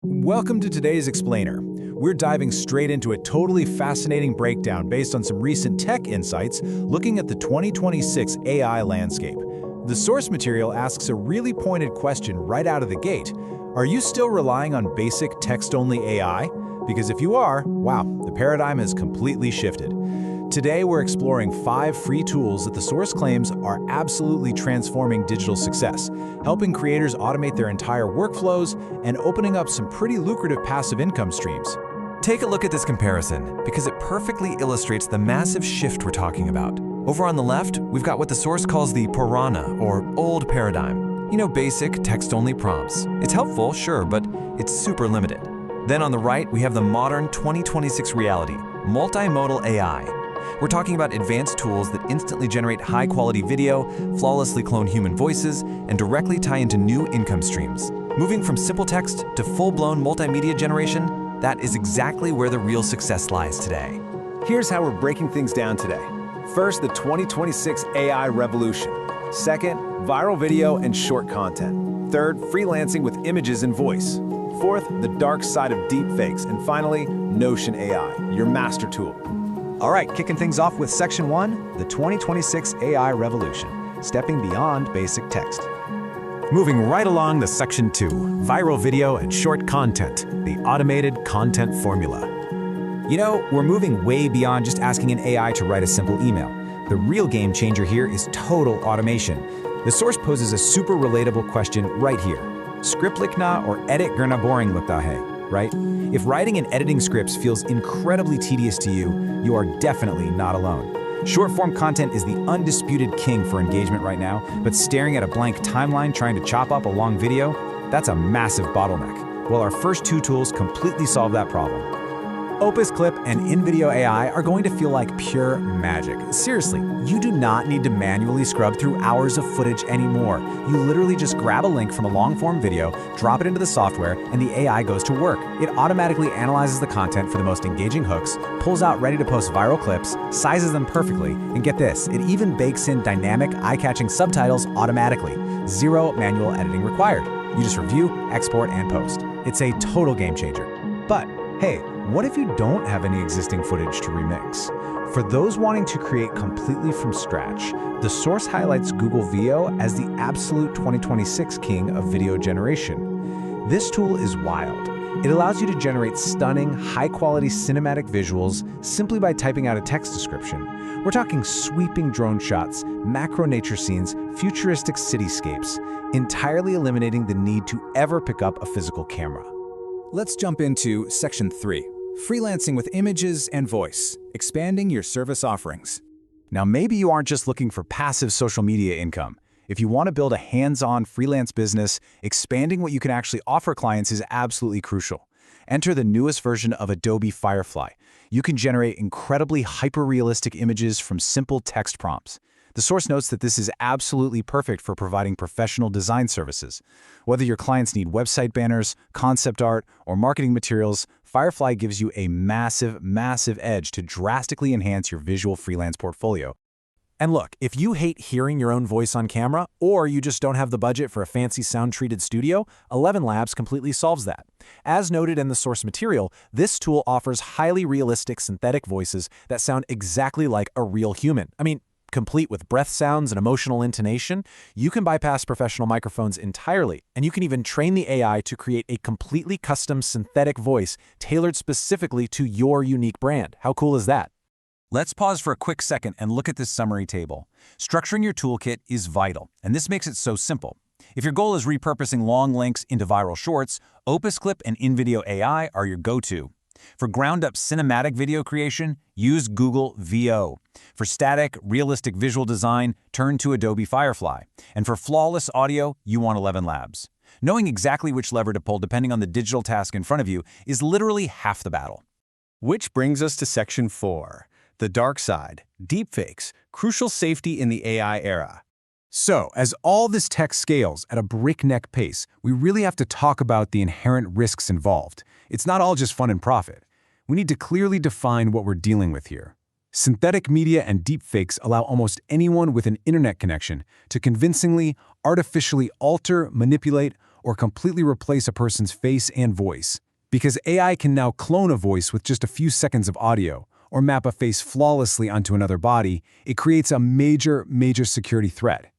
Welcome to today's Explainer. We're diving straight into a totally fascinating breakdown based on some recent tech insights looking at the 2026 AI landscape. The source material asks a really pointed question right out of the gate. Are you still relying on basic text-only AI? Because if you are, wow, the paradigm has completely shifted. Today, we're exploring 5 free tools that the source claims are absolutely transforming digital success, helping creators automate their entire workflows and opening up some pretty lucrative passive income streams. Take a look at this comparison, because it perfectly illustrates the massive shift we're talking about. Over on the left, we've got what the source calls the Purana, or old paradigm. Basic text-only prompts. It's helpful, sure, but it's super limited. Then on the right, we have the modern 2026 reality, multimodal AI. We're talking about advanced tools that instantly generate high-quality video, flawlessly clone human voices, and directly tie into new income streams. Moving from simple text to full-blown multimedia generation, that is exactly where the real success lies today. Here's how we're breaking things down today. First, the 2026 AI revolution. Second, viral video and short content. Third, freelancing with images and voice. Fourth, the dark side of deepfakes. And finally, Notion AI, your master tool. All right, kicking things off with Section 1, the 2026 AI revolution, stepping beyond basic text. Moving right along to Section 2, viral video and short content, the automated content formula. We're moving way beyond just asking an AI to write a simple email. The real game changer here is total automation. The source poses a super relatable question right here. Script likhna or edit garna boring lagta hai, right? If writing and editing scripts feels incredibly tedious to you, you are definitely not alone. Short-form content is the undisputed king for engagement right now, but staring at a blank timeline trying to chop up a long video, that's a massive bottleneck. Well, our first 2 tools completely solve that problem. Opus Clip and InVideo AI are going to feel like pure magic. Seriously, you do not need to manually scrub through hours of footage anymore. You literally just grab a link from a long-form video, drop it into the software, and the AI goes to work. It automatically analyzes the content for the most engaging hooks, pulls out ready-to-post viral clips, sizes them perfectly, and get this, it even bakes in dynamic, eye-catching subtitles automatically. 0 manual editing required. You just review, export, and post. It's a total game changer. But hey, what if you don't have any existing footage to remix? For those wanting to create completely from scratch, the source highlights Google Veo as the absolute 2026 king of video generation. This tool is wild. It allows you to generate stunning, high-quality cinematic visuals simply by typing out a text description. We're talking sweeping drone shots, macro nature scenes, futuristic cityscapes, entirely eliminating the need to ever pick up a physical camera. Let's jump into Section 3. Freelancing with images and voice, expanding your service offerings. Now, maybe you aren't just looking for passive social media income. If you want to build a hands-on freelance business, expanding what you can actually offer clients is absolutely crucial. Enter the newest version of Adobe Firefly. You can generate incredibly hyper-realistic images from simple text prompts. The source notes that this is absolutely perfect for providing professional design services. Whether your clients need website banners, concept art, or marketing materials, Firefly gives you a massive, massive edge to drastically enhance your visual freelance portfolio. And look, if you hate hearing your own voice on camera, or you just don't have the budget for a fancy sound-treated studio, 11 Labs completely solves that. As noted in the source material, this tool offers highly realistic synthetic voices that sound exactly like a real human. Complete with breath sounds and emotional intonation. You can bypass professional microphones entirely, and you can even train the AI to create a completely custom synthetic voice tailored specifically to your unique brand. How cool is that? Let's pause for a quick second and look at this summary table. Structuring your toolkit is vital, and this makes it so simple. If your goal is repurposing long links into viral shorts, Opus Clip and InVideo AI are your go-to. For ground-up cinematic video creation, use Google Veo. For static, realistic visual design, turn to Adobe Firefly. And for flawless audio, you want 11 Labs. Knowing exactly which lever to pull depending on the digital task in front of you is literally half the battle. Which brings us to Section 4, the dark side, deepfakes, crucial safety in the AI era. So, as all this tech scales at a breakneck pace, we really have to talk about the inherent risks involved. It's not all just fun and profit. We need to clearly define what we're dealing with here. Synthetic media and deepfakes allow almost anyone with an internet connection to convincingly, artificially alter, manipulate, or completely replace a person's face and voice. Because AI can now clone a voice with just a few seconds of audio, or map a face flawlessly onto another body, it creates a major security threat.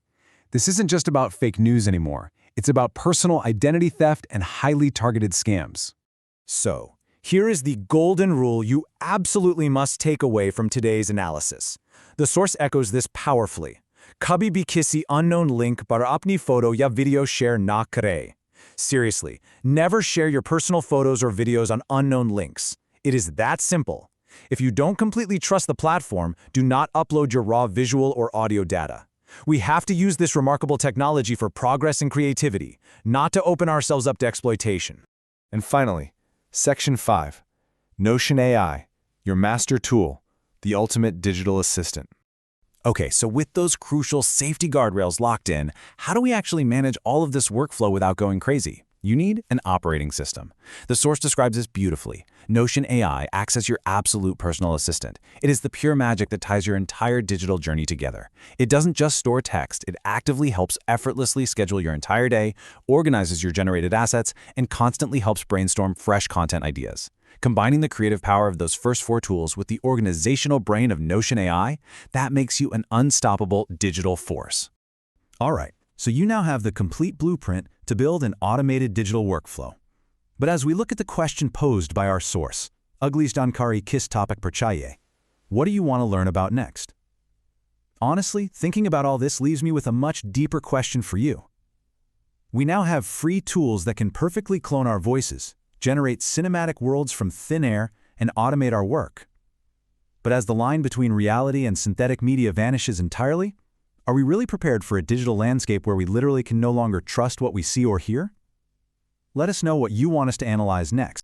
This isn't just about fake news anymore. It's about personal identity theft and highly targeted scams. So, here is the golden rule you absolutely must take away from today's analysis. The source echoes this powerfully. Kabhi bhi kisi unknown link par apni photo ya video share na kare. Seriously, never share your personal photos or videos on unknown links. It is that simple. If you don't completely trust the platform, do not upload your raw visual or audio data. We have to use this remarkable technology for progress and creativity, not to open ourselves up to exploitation. And finally, Section 5. Notion AI, your master tool, the ultimate digital assistant. Okay, so with those crucial safety guardrails locked in, how do we actually manage all of this workflow without going crazy? You need an operating system. The source describes this beautifully. Notion AI acts as your absolute personal assistant. It is the pure magic that ties your entire digital journey together. It doesn't just store text, it actively helps effortlessly schedule your entire day, organizes your generated assets, and constantly helps brainstorm fresh content ideas. Combining the creative power of those first 4 tools with the organizational brain of Notion AI, that makes you an unstoppable digital force. All right, so you now have the complete blueprint to build an automated digital workflow. But as we look at the question posed by our source, Ugli's Jankari Kis Topic Perchaye, what do you want to learn about next? Honestly, thinking about all this leaves me with a much deeper question for you. We now have free tools that can perfectly clone our voices, generate cinematic worlds from thin air, and automate our work. But as the line between reality and synthetic media vanishes entirely, are we really prepared for a digital landscape where we literally can no longer trust what we see or hear? Let us know what you want us to analyze next.